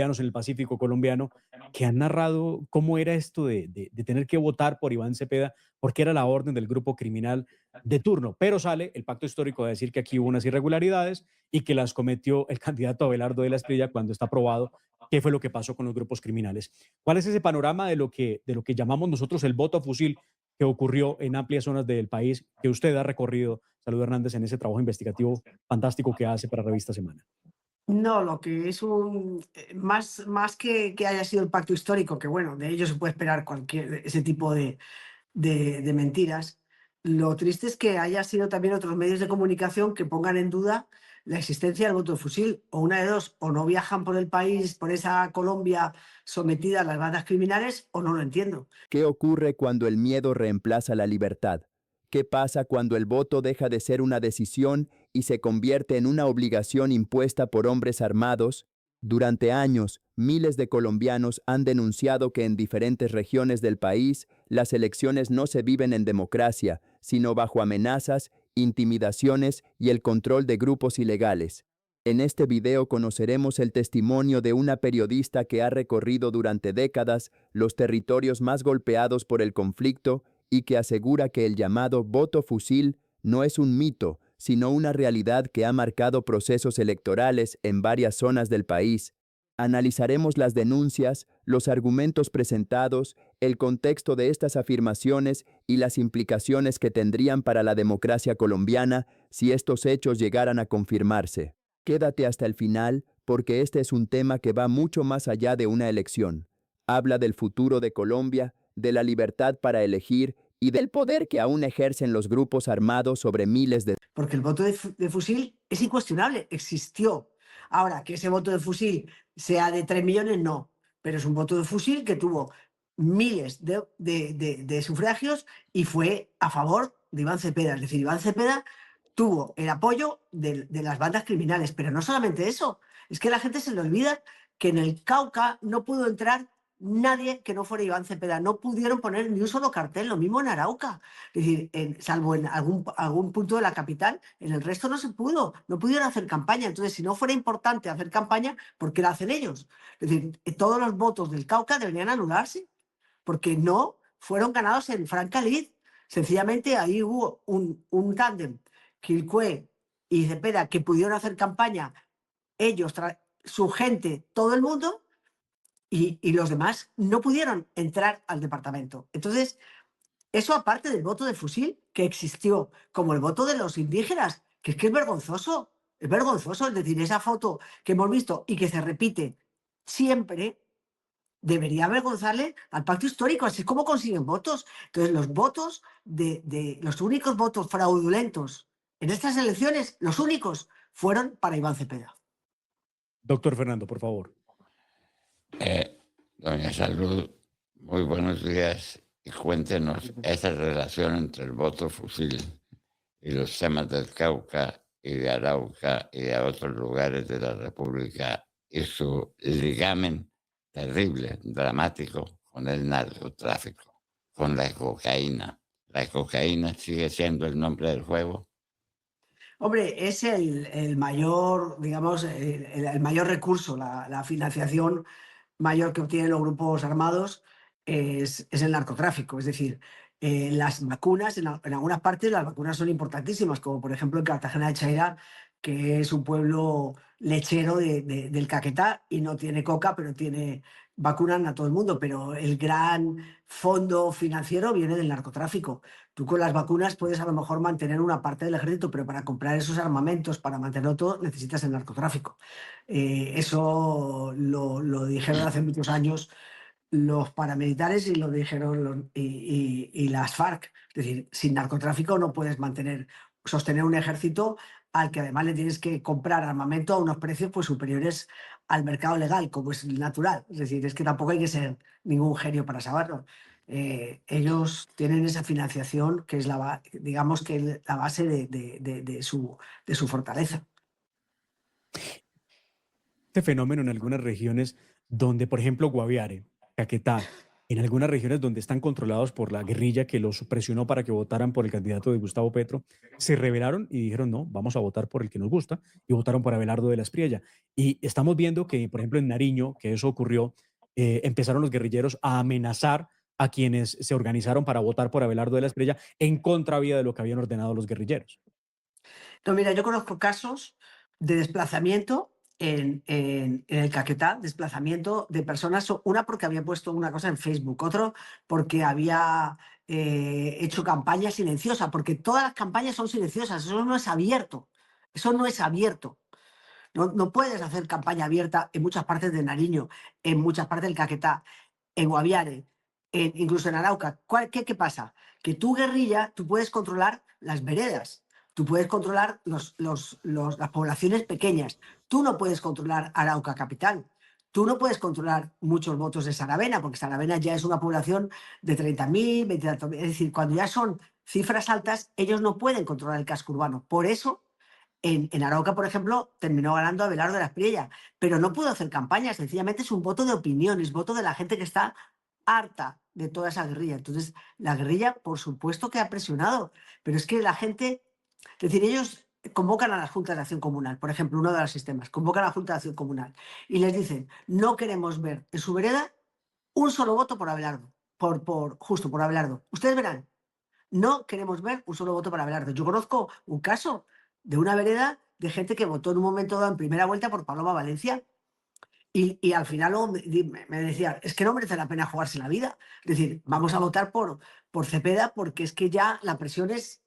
en el Pacífico colombiano que han narrado cómo era esto de tener que votar por Iván Cepeda porque era la orden del grupo criminal de turno. Pero sale el pacto histórico a decir que aquí hubo unas irregularidades y que las cometió el candidato Abelardo de la Espriella cuando está probado qué fue lo que pasó con los grupos criminales. ¿Cuál es ese panorama de lo que llamamos nosotros el voto a fusil que ocurrió en amplias zonas del país que usted ha recorrido, Salud Hernández, en ese trabajo investigativo fantástico que hace para Revista Semana? No, lo que es más que haya sido el pacto histórico, que bueno, de ello se puede esperar cualquier ese tipo de mentiras. Lo triste es que haya sido también otros medios de comunicación que pongan en duda la existencia del voto de fusil. O una de dos, o no viajan por el país, por esa Colombia sometida a las bandas criminales, o no lo entiendo. ¿Qué ocurre cuando el miedo reemplaza la libertad? ¿Qué pasa cuando el voto deja de ser una decisión y se convierte en una obligación impuesta por hombres armados? Durante años, miles de colombianos han denunciado que en diferentes regiones del país las elecciones no se viven en democracia, sino bajo amenazas, intimidaciones y el control de grupos ilegales. En este video conoceremos el testimonio de una periodista que ha recorrido durante décadas los territorios más golpeados por el conflicto y que asegura que el llamado voto fusil no es un mito, sino una realidad que ha marcado procesos electorales en varias zonas del país. Analizaremos las denuncias, los argumentos presentados, el contexto de estas afirmaciones y las implicaciones que tendrían para la democracia colombiana si estos hechos llegaran a confirmarse. Quédate hasta el final porque este es un tema que va mucho más allá de una elección. Habla del futuro de Colombia, de la libertad para elegir y del poder que aún ejercen los grupos armados sobre miles de... Porque el voto de fusil es incuestionable, existió. Ahora, que ese voto de fusil sea de 3 millones, no. Pero es un voto de fusil que tuvo miles de sufragios y fue a favor de Iván Cepeda. Es decir, Iván Cepeda tuvo el apoyo de las bandas criminales. Pero no solamente eso, es que la gente se le olvida que en el Cauca no pudo entrar nadie que no fuera Iván Cepeda. No pudieron poner ni un solo cartel, lo mismo en Arauca. Es decir, salvo en algún punto de la capital, en el resto no se pudo, no pudieron hacer campaña. Entonces, si no fuera importante hacer campaña, ¿por qué la hacen ellos? Es decir, todos los votos del Cauca deberían anularse, porque no fueron ganados en franca lid. Sencillamente ahí hubo un tándem, Quilcué y Cepeda, que pudieron hacer campaña, ellos, su gente, todo el mundo, y los demás no pudieron entrar al departamento. Entonces, eso aparte del voto de fusil que existió, como el voto de los indígenas, que es vergonzoso, es decir, esa foto que hemos visto y que se repite siempre, debería avergonzarle al pacto histórico, así es como consiguen votos. Entonces, los votos los únicos votos fraudulentos en estas elecciones, los únicos, fueron para Iván Cepeda. Doctor Fernando, por favor. Doña Salud, muy buenos días y cuéntenos esa relación entre el voto fusil y los temas del Cauca y de Arauca y de otros lugares de la República y su ligamen terrible, dramático con el narcotráfico, con la cocaína. ¿La cocaína sigue siendo el nombre del juego? Hombre, es el mayor, digamos, el mayor recurso, la financiación mayor que obtienen los grupos armados es el narcotráfico. Es decir, las vacunas, en algunas partes las vacunas son importantísimas, como por ejemplo en Cartagena de Chaira, que es un pueblo lechero del Caquetá y no tiene coca, pero vacunan a todo el mundo. Pero el gran fondo financiero viene del narcotráfico. Tú con las vacunas puedes a lo mejor mantener una parte del ejército, pero para comprar esos armamentos, para mantenerlo todo, necesitas el narcotráfico. Eso lo dijeron hace muchos años los paramilitares y lo dijeron y las FARC. Es decir, sin narcotráfico no puedes sostener un ejército al que además le tienes que comprar armamento a unos precios pues superiores al mercado legal, como es natural. Es decir, es que tampoco hay que ser ningún genio para saberlo. Ellos tienen esa financiación que es digamos que es la base de su fortaleza. Este fenómeno en algunas regiones donde, por ejemplo, Guaviare, Caquetá, en algunas regiones donde están controlados por la guerrilla que los presionó para que votaran por el candidato de Gustavo Petro, se rebelaron y dijeron, no, vamos a votar por el que nos gusta, y votaron por Abelardo de la Espriella. Y estamos viendo que, por ejemplo, en Nariño, que eso ocurrió, empezaron los guerrilleros a amenazar a quienes se organizaron para votar por Abelardo de la Espriella en contravía de lo que habían ordenado los guerrilleros. No, mira, yo conozco casos de desplazamiento en el Caquetá, desplazamiento de personas, una porque había puesto una cosa en Facebook, otro porque había hecho campaña silenciosa, porque todas las campañas son silenciosas, eso no es abierto, eso no es abierto. No, no puedes hacer campaña abierta en muchas partes de Nariño, en muchas partes del Caquetá, en Guaviare, incluso en Arauca. ¿Qué pasa? Que tu guerrilla, tú puedes controlar las veredas, tú puedes controlar las poblaciones pequeñas, tú no puedes controlar Arauca capital, tú no puedes controlar muchos votos de Saravena, porque Saravena ya es una población de 30.000, 20 tantos, es decir, cuando ya son cifras altas, ellos no pueden controlar el casco urbano. Por eso en Arauca, por ejemplo, terminó ganando Abelardo de la Espriella, pero no pudo hacer campaña, sencillamente es un voto de opinión, es voto de la gente que está harta de toda esa guerrilla. Entonces, la guerrilla, por supuesto que ha presionado, pero es que la gente, es decir, ellos convocan a las juntas de acción comunal, por ejemplo, uno de los sistemas, convocan a la junta de acción comunal y les dicen, no queremos ver en su vereda un solo voto por Abelardo, justo por Abelardo. Ustedes verán, no queremos ver un solo voto para Abelardo. Yo conozco un caso de una vereda de gente que votó en un momento dado en primera vuelta por Paloma Valencia y al final luego me decía, es que no merece la pena jugarse la vida. Es decir, vamos a votar por Cepeda porque es que ya la presión es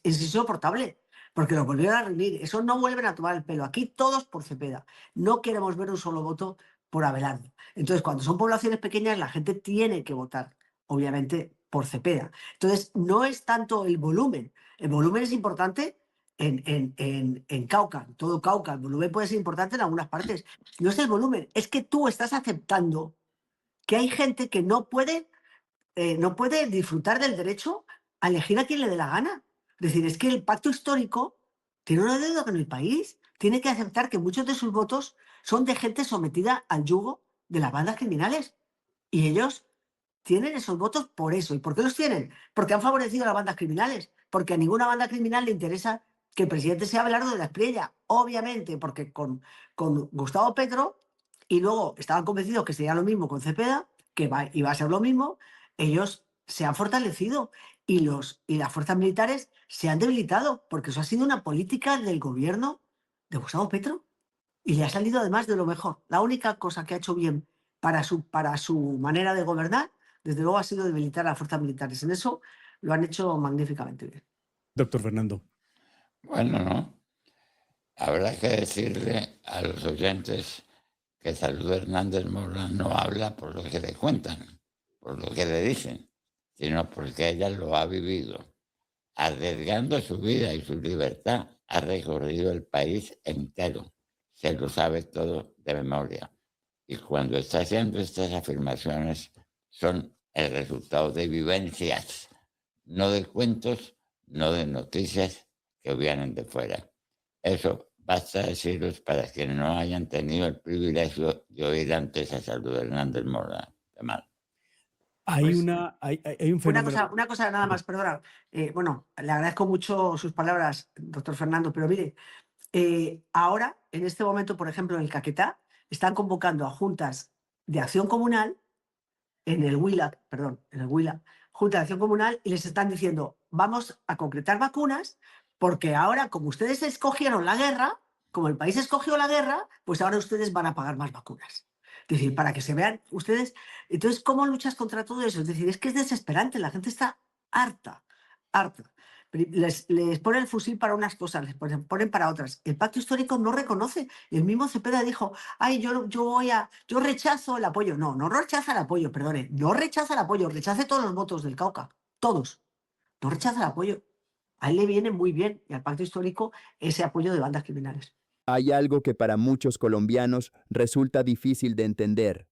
insoportable. Porque lo volvieron a reunir. Eso no vuelven a tomar el pelo. Aquí todos por Cepeda. No queremos ver un solo voto por Abelardo. Entonces, cuando son poblaciones pequeñas, la gente tiene que votar, obviamente, por Cepeda. Entonces, no es tanto el volumen. El volumen es importante en Cauca, en todo Cauca. El volumen puede ser importante en algunas partes. No es el volumen, es que tú estás aceptando que hay gente que no puede disfrutar del derecho a elegir a quien le dé la gana. Es decir, es que el pacto histórico tiene una deuda con el país. Tiene que aceptar que muchos de sus votos son de gente sometida al yugo de las bandas criminales. Y ellos tienen esos votos por eso. ¿Y por qué los tienen? Porque han favorecido a las bandas criminales. Porque a ninguna banda criminal le interesa que el presidente sea Abelardo de la Espriella. Obviamente, porque con Gustavo Petro, y luego estaban convencidos que sería lo mismo con Cepeda, que iba a ser lo mismo, ellos se han fortalecido y las fuerzas militares se han debilitado, porque eso ha sido una política del gobierno de Gustavo Petro y le ha salido además de lo mejor. La única cosa que ha hecho bien para su manera de gobernar, desde luego, ha sido debilitar a las fuerzas militares. En eso lo han hecho magníficamente bien. Doctor Fernando. Bueno, no. Habrá que decirle a los oyentes que Salud Hernández Mora no habla por lo que le cuentan, por lo que le dicen, sino porque ella lo ha vivido. Arriesgando su vida y su libertad, ha recorrido el país entero. Se lo sabe todo de memoria. Y cuando está haciendo estas afirmaciones, son el resultado de vivencias, no de cuentos, no de noticias que vienen de fuera. Eso basta decirlos para quienes no hayan tenido el privilegio de oír antes a Salud Hernández Mora. Hay, Pues, hay un fenómeno. Una cosa nada más, perdona. Bueno, le agradezco mucho sus palabras, doctor Fernando, pero mire, ahora, en este momento, por ejemplo, en el Caquetá, están convocando a juntas de acción comunal en el Huila, perdón, en el Huila, Junta de Acción Comunal, y les están diciendo, vamos a concretar vacunas, porque ahora, como ustedes escogieron la guerra, como el país escogió la guerra, pues ahora ustedes van a pagar más vacunas. Es decir, para que se vean ustedes. Entonces, ¿cómo luchas contra todo eso? Es decir, es que es desesperante, la gente está harta, harta. Les ponen el fusil para unas cosas, les ponen para otras. El pacto histórico no reconoce. El mismo Cepeda dijo, ay, yo rechazo el apoyo. No, no rechaza el apoyo, perdone, no rechaza el apoyo, rechace todos los votos del Cauca, todos. No rechaza el apoyo. A él le viene muy bien, y al pacto histórico, ese apoyo de bandas criminales. Hay algo que para muchos colombianos resulta difícil de entender.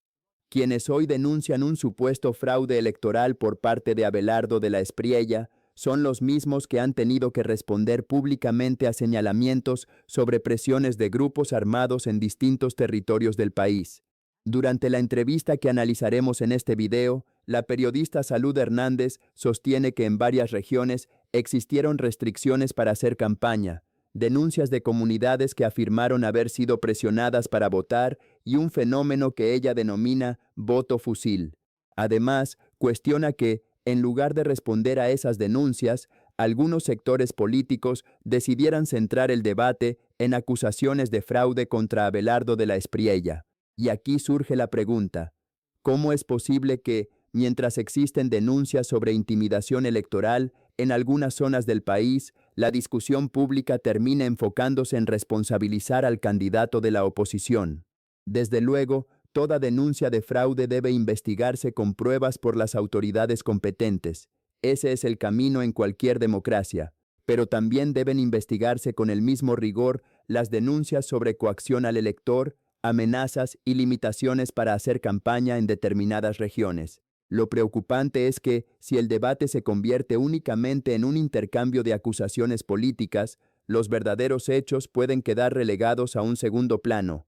Quienes hoy denuncian un supuesto fraude electoral por parte de Abelardo de la Espriella son los mismos que han tenido que responder públicamente a señalamientos sobre presiones de grupos armados en distintos territorios del país. Durante la entrevista que analizaremos en este video, la periodista Salud Hernández sostiene que en varias regiones existieron restricciones para hacer campaña, denuncias de comunidades que afirmaron haber sido presionadas para votar y un fenómeno que ella denomina voto fusil. Además, cuestiona que, en lugar de responder a esas denuncias, algunos sectores políticos decidieran centrar el debate en acusaciones de fraude contra Abelardo de la Espriella. Y aquí surge la pregunta: ¿cómo es posible que, mientras existen denuncias sobre intimidación electoral en algunas zonas del país, la discusión pública termine enfocándose en responsabilizar al candidato de la oposición? Desde luego, toda denuncia de fraude debe investigarse con pruebas por las autoridades competentes. Ese es el camino en cualquier democracia. Pero también deben investigarse con el mismo rigor las denuncias sobre coacción al elector, amenazas y limitaciones para hacer campaña en determinadas regiones. Lo preocupante es que, si el debate se convierte únicamente en un intercambio de acusaciones políticas, los verdaderos hechos pueden quedar relegados a un segundo plano.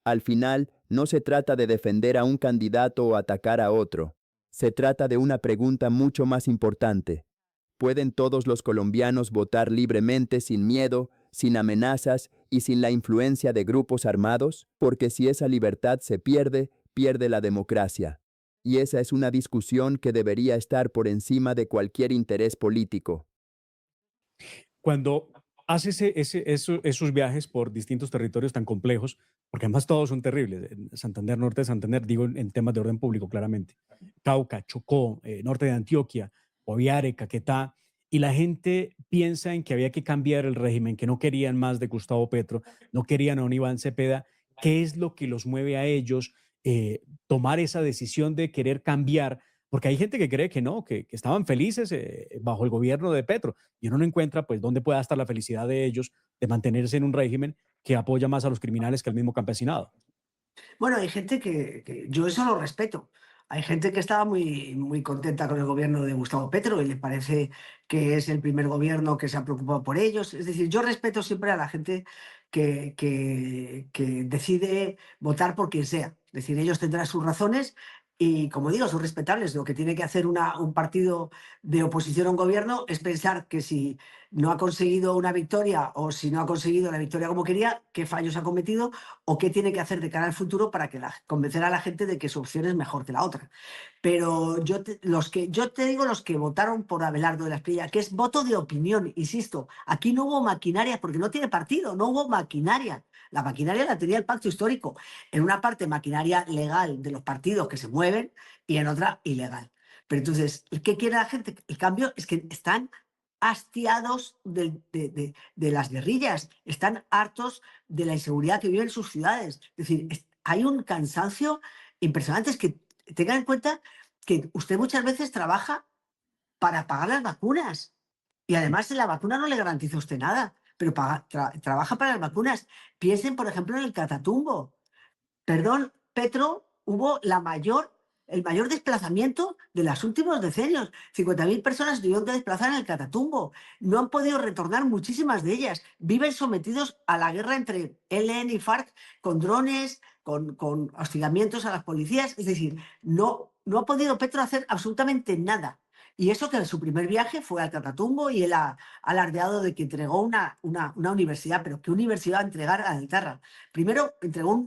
Al final, no se trata de defender a un candidato o atacar a otro. Se trata de una pregunta mucho más importante. ¿Pueden todos los colombianos votar libremente, sin miedo, sin amenazas y sin la influencia de grupos armados? Porque si esa libertad se pierde, pierde la democracia. Y esa es una discusión que debería estar por encima de cualquier interés político. Cuando haces esos viajes por distintos territorios tan complejos, porque además todos son terribles, en Santander, norte de Santander, digo en temas de orden público claramente, Cauca, Chocó, norte de Antioquia, Boviare, Caquetá, y la gente piensa en que había que cambiar el régimen, que no querían más de Gustavo Petro, no querían a un Iván Cepeda. ¿Qué es lo que los mueve a ellos tomar esa decisión de querer cambiar? Porque hay gente que cree que no, que estaban felices bajo el gobierno de Petro y uno no encuentra pues dónde pueda estar la felicidad de ellos de mantenerse en un régimen que apoya más a los criminales que al mismo campesinado. Bueno, hay gente que yo eso lo respeto. Hay gente que estaba muy contenta con el gobierno de Gustavo Petro y le parece que es el primer gobierno que se ha preocupado por ellos. Es decir, yo respeto siempre a la gente que decide votar por quien sea. Es decir, ellos tendrán sus razones y, como digo, son respetables. Lo que tiene que hacer un partido de oposición a un gobierno es pensar que si no ha conseguido una victoria o si no ha conseguido la victoria como quería, qué fallos ha cometido o qué tiene que hacer de cara al futuro para que convencer a la gente de que su opción es mejor que la otra. Pero yo te digo los que votaron por Abelardo de la Espriella, que es voto de opinión, insisto, aquí no hubo maquinaria porque no tiene partido, no hubo maquinaria. La maquinaria la tenía el pacto histórico. En una parte maquinaria legal de los partidos que se mueven y en otra ilegal. Pero entonces, ¿qué quiere la gente? El cambio es que están hastiados de las guerrillas, están hartos de la inseguridad que viven en sus ciudades. Es decir, hay un cansancio impresionante. Es que tengan en cuenta que usted muchas veces trabaja para pagar las vacunas y además la vacuna no le garantiza a usted nada, pero trabaja para las vacunas. Piensen, por ejemplo, en el Catatumbo. Perdón, Petro hubo el mayor desplazamiento de los últimos decenios. 50.000 personas tuvieron que desplazar en el Catatumbo. No han podido retornar muchísimas de ellas. Viven sometidos a la guerra entre ELN y FARC con drones, con hostigamientos a las policías. Es decir, no ha podido Petro hacer absolutamente nada. Y eso que en su primer viaje fue al Catatumbo y él ha alardeado de que entregó una universidad. ¿Pero qué universidad va a entregar a Altarra? Primero entregó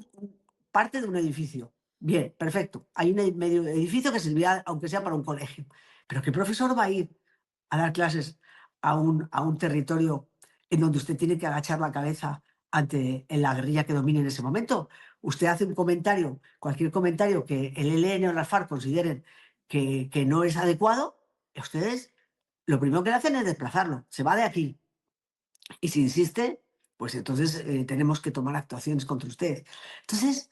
parte de un edificio. Bien, perfecto. Hay un medio edificio que servirá, aunque sea para un colegio. Pero ¿qué profesor va a ir a dar clases a un territorio en donde usted tiene que agachar la cabeza ante la guerrilla que domine en ese momento? Usted hace un comentario, cualquier comentario que el ELN o la FARC consideren que no es adecuado, ustedes lo primero que le hacen es desplazarlo. Se va de aquí. Y si insiste, pues entonces tenemos que tomar actuaciones contra usted. Entonces,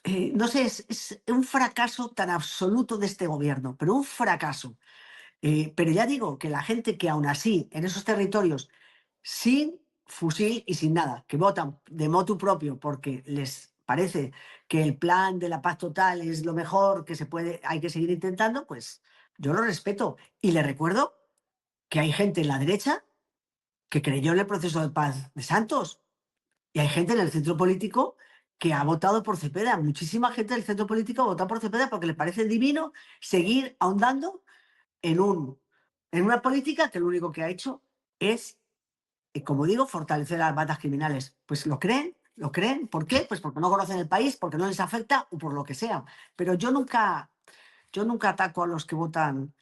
no sé, es un fracaso tan absoluto de este gobierno, pero un fracaso. Pero ya digo que la gente que aún así, en esos territorios, sin fusil y sin nada, que votan de motu propio porque les parece que el plan de la paz total es lo mejor que se puede, hay que seguir intentando, pues yo lo respeto. Y le recuerdo que hay gente en la derecha que creyó en el proceso de paz de Santos. Y hay gente en el centro político que ha votado por Cepeda. Muchísima gente del centro político ha votado por Cepeda porque le parece divino seguir ahondando en una política que lo único que ha hecho es, como digo, fortalecer a las bandas criminales. Pues lo creen. ¿Por qué? Pues porque no conocen el país, porque no les afecta o por lo que sea. Pero yo nunca ataco a los que votan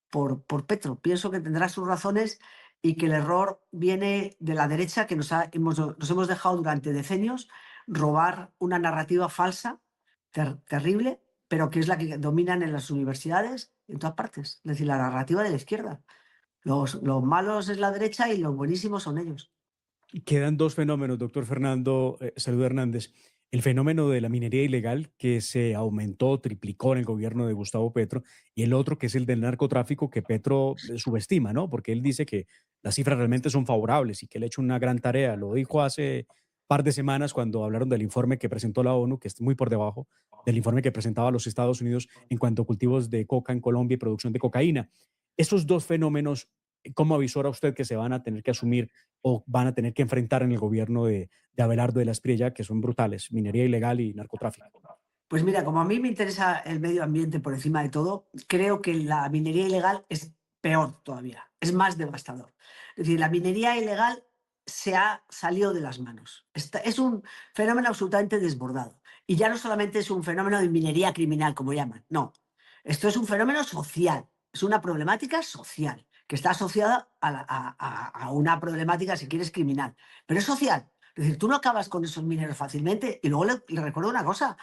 por Petro. Pienso que tendrá sus razones y que el error viene de la derecha, que nos hemos dejado durante decenios robar una narrativa falsa, terrible, pero que es la que dominan en las universidades en todas partes. Es decir, la narrativa de la izquierda. Los malos es la derecha y los buenísimos son ellos. Quedan dos fenómenos, doctor Fernando Salud Hernández. El fenómeno de la minería ilegal, que se aumentó, triplicó en el gobierno de Gustavo Petro, y el otro, que es el del narcotráfico, que Petro subestima, ¿no? Porque él dice que las cifras realmente son favorables y que él ha hecho una gran tarea. Lo dijo hace par de semanas cuando hablaron del informe que presentó la ONU, que es muy por debajo del informe que presentaba los Estados Unidos en cuanto a cultivos de coca en Colombia y producción de cocaína. Esos dos fenómenos, ¿cómo avisora usted que se van a tener que asumir o van a tener que enfrentar en el gobierno de Abelardo de la Espriella, que son brutales: minería ilegal y narcotráfico? Pues mira, como a mí me interesa el medio ambiente por encima de todo, creo que la minería ilegal es peor todavía, es más devastador. Es decir, la minería ilegal se ha salido de las manos. Es un fenómeno absolutamente desbordado. Y ya no solamente es un fenómeno de minería criminal, como llaman, no. Esto es un fenómeno social, es una problemática social, que está asociada a una problemática, si quieres, criminal. Pero es social. Es decir, tú no acabas con esos mineros fácilmente. Y luego le recuerdo una cosa.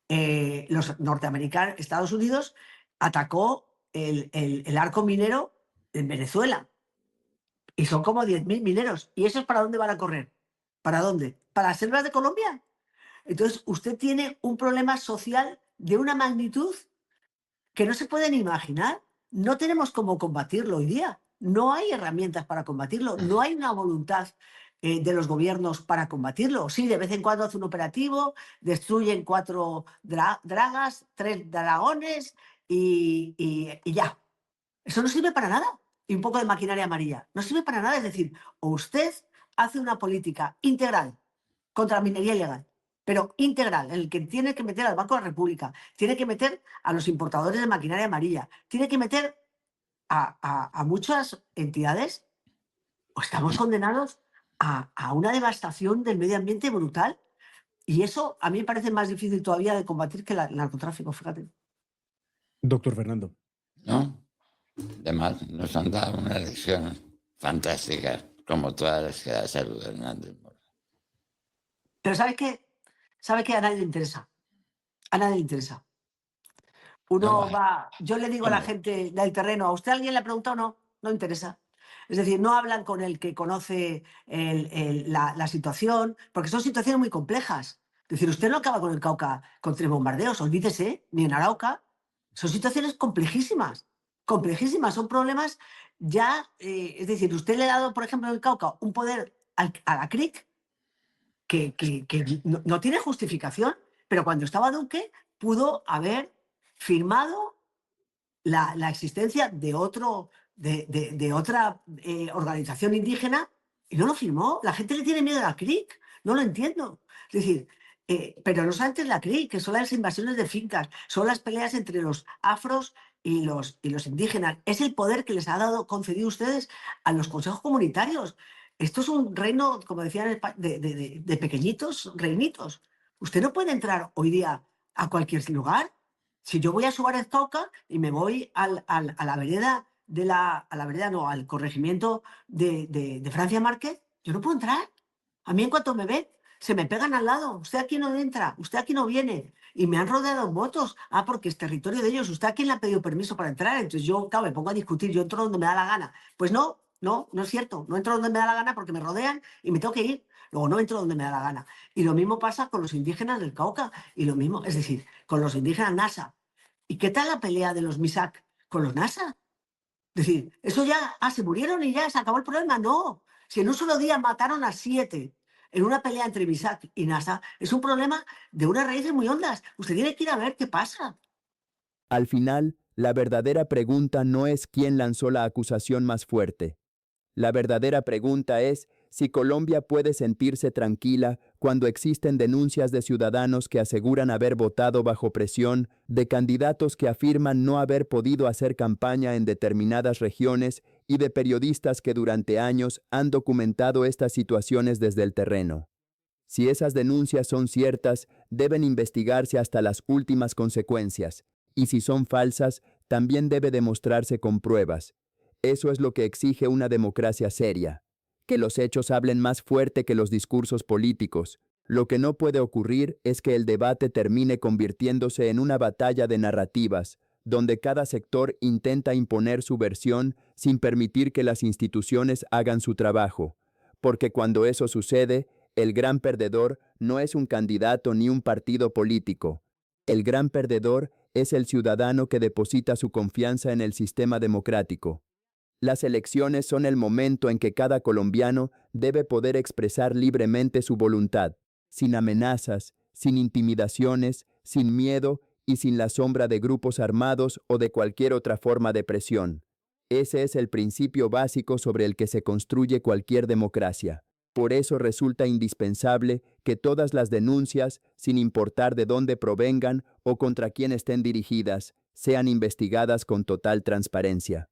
Los norteamericanos, Estados Unidos atacó el arco minero en Venezuela y son como 10.000 mineros. ¿Y esos para dónde van a correr? ¿Para dónde? ¿Para las selvas de Colombia? Entonces, usted tiene un problema social de una magnitud que no se pueden imaginar. No tenemos cómo combatirlo hoy día. No hay herramientas para combatirlo. No hay una voluntad de los gobiernos para combatirlo. Sí, de vez en cuando hace un operativo, destruyen 4 dragas, 3 dragones y ya. Eso no sirve para nada. Y un poco de maquinaria amarilla. No sirve para nada. Es decir, o usted hace una política integral contra la minería ilegal, pero integral, en el que tiene que meter al Banco de la República, tiene que meter a los importadores de maquinaria amarilla, tiene que meter a muchas entidades, o estamos condenados a una devastación del medio ambiente brutal. Y eso a mí me parece más difícil todavía de combatir que el narcotráfico, fíjate. Doctor Fernando. ¿No? Además, nos han dado una lección fantástica, como todas las que da Salud Hernández. Pero ¿sabes qué? ¿Sabe que a nadie le interesa? A nadie le interesa. Uno No, va, yo le digo a la ¿cómo? gente del terreno, ¿a usted alguien le ha preguntado? No, no interesa. Es decir, no hablan con el que conoce la situación, porque son situaciones muy complejas. Es decir, usted no acaba con el Cauca con 3 bombardeos, olvídese, ni en Arauca. Son situaciones complejísimas, complejísimas, son problemas ya, es decir, usted le ha dado, por ejemplo, en el Cauca un poder a la CRIC que no tiene justificación, pero cuando estaba Duque pudo haber firmado la existencia de otra organización indígena y no lo firmó. La gente le tiene miedo a la CRIC, no lo entiendo. Es decir, pero no solamente es la CRIC, que son las invasiones de fincas, son las peleas entre los afros y los indígenas. Es el poder que les ha dado, concedido ustedes a los consejos comunitarios. Esto es un reino, como decían, de pequeñitos reinitos. Usted no puede entrar hoy día a cualquier lugar. Si yo voy a Suárez Cauca y me voy a la vereda no, al corregimiento de Francia Márquez, yo no puedo entrar. A mí en cuanto me ven, se me pegan al lado. Usted aquí no entra, usted aquí no viene. Y me han rodeado motos. Ah, porque es territorio de ellos. ¿Usted a quién le ha pedido permiso para entrar? Entonces yo, claro, me pongo a discutir. Yo entro donde me da la gana. Pues no es cierto. No entro donde me da la gana porque me rodean y me tengo que ir. Luego no entro donde me da la gana. Y lo mismo pasa con los indígenas del Cauca. Y lo mismo, es decir, con los indígenas NASA. ¿Y qué tal la pelea de los MISAC con los NASA? Es decir, eso ya, se murieron y ya se acabó el problema. No, si en un solo día mataron a 7 en una pelea entre MISAC y NASA, es un problema de unas raíces muy hondas. Usted tiene que ir a ver qué pasa. Al final, la verdadera pregunta no es quién lanzó la acusación más fuerte. La verdadera pregunta es si Colombia puede sentirse tranquila cuando existen denuncias de ciudadanos que aseguran haber votado bajo presión, de candidatos que afirman no haber podido hacer campaña en determinadas regiones y de periodistas que durante años han documentado estas situaciones desde el terreno. Si esas denuncias son ciertas, deben investigarse hasta las últimas consecuencias, y si son falsas, también debe demostrarse con pruebas. Eso es lo que exige una democracia seria. Que los hechos hablen más fuerte que los discursos políticos. Lo que no puede ocurrir es que el debate termine convirtiéndose en una batalla de narrativas, donde cada sector intenta imponer su versión sin permitir que las instituciones hagan su trabajo. Porque cuando eso sucede, el gran perdedor no es un candidato ni un partido político. El gran perdedor es el ciudadano que deposita su confianza en el sistema democrático. Las elecciones son el momento en que cada colombiano debe poder expresar libremente su voluntad, sin amenazas, sin intimidaciones, sin miedo y sin la sombra de grupos armados o de cualquier otra forma de presión. Ese es el principio básico sobre el que se construye cualquier democracia. Por eso resulta indispensable que todas las denuncias, sin importar de dónde provengan o contra quién estén dirigidas, sean investigadas con total transparencia.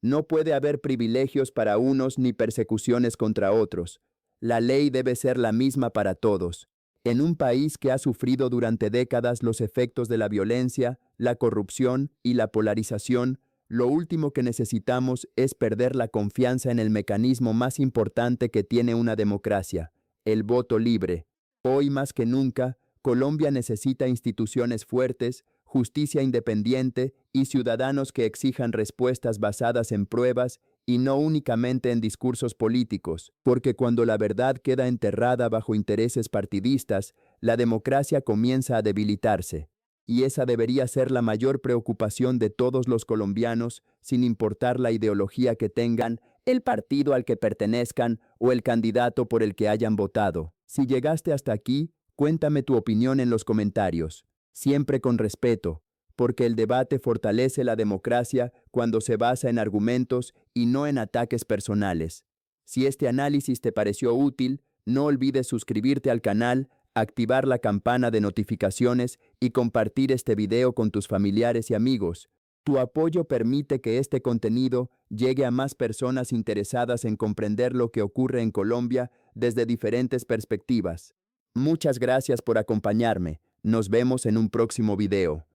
No puede haber privilegios para unos ni persecuciones contra otros. La ley debe ser la misma para todos. En un país que ha sufrido durante décadas los efectos de la violencia, la corrupción y la polarización, lo último que necesitamos es perder la confianza en el mecanismo más importante que tiene una democracia, el voto libre. Hoy más que nunca, Colombia necesita instituciones fuertes, justicia independiente y ciudadanos que exijan respuestas basadas en pruebas y no únicamente en discursos políticos, porque cuando la verdad queda enterrada bajo intereses partidistas, la democracia comienza a debilitarse. Y esa debería ser la mayor preocupación de todos los colombianos, sin importar la ideología que tengan, el partido al que pertenezcan o el candidato por el que hayan votado. Si llegaste hasta aquí, cuéntame tu opinión en los comentarios, siempre con respeto, porque el debate fortalece la democracia cuando se basa en argumentos y no en ataques personales. Si este análisis te pareció útil, no olvides suscribirte al canal, activar la campana de notificaciones y compartir este video con tus familiares y amigos. Tu apoyo permite que este contenido llegue a más personas interesadas en comprender lo que ocurre en Colombia desde diferentes perspectivas. Muchas gracias por acompañarme. Nos vemos en un próximo video.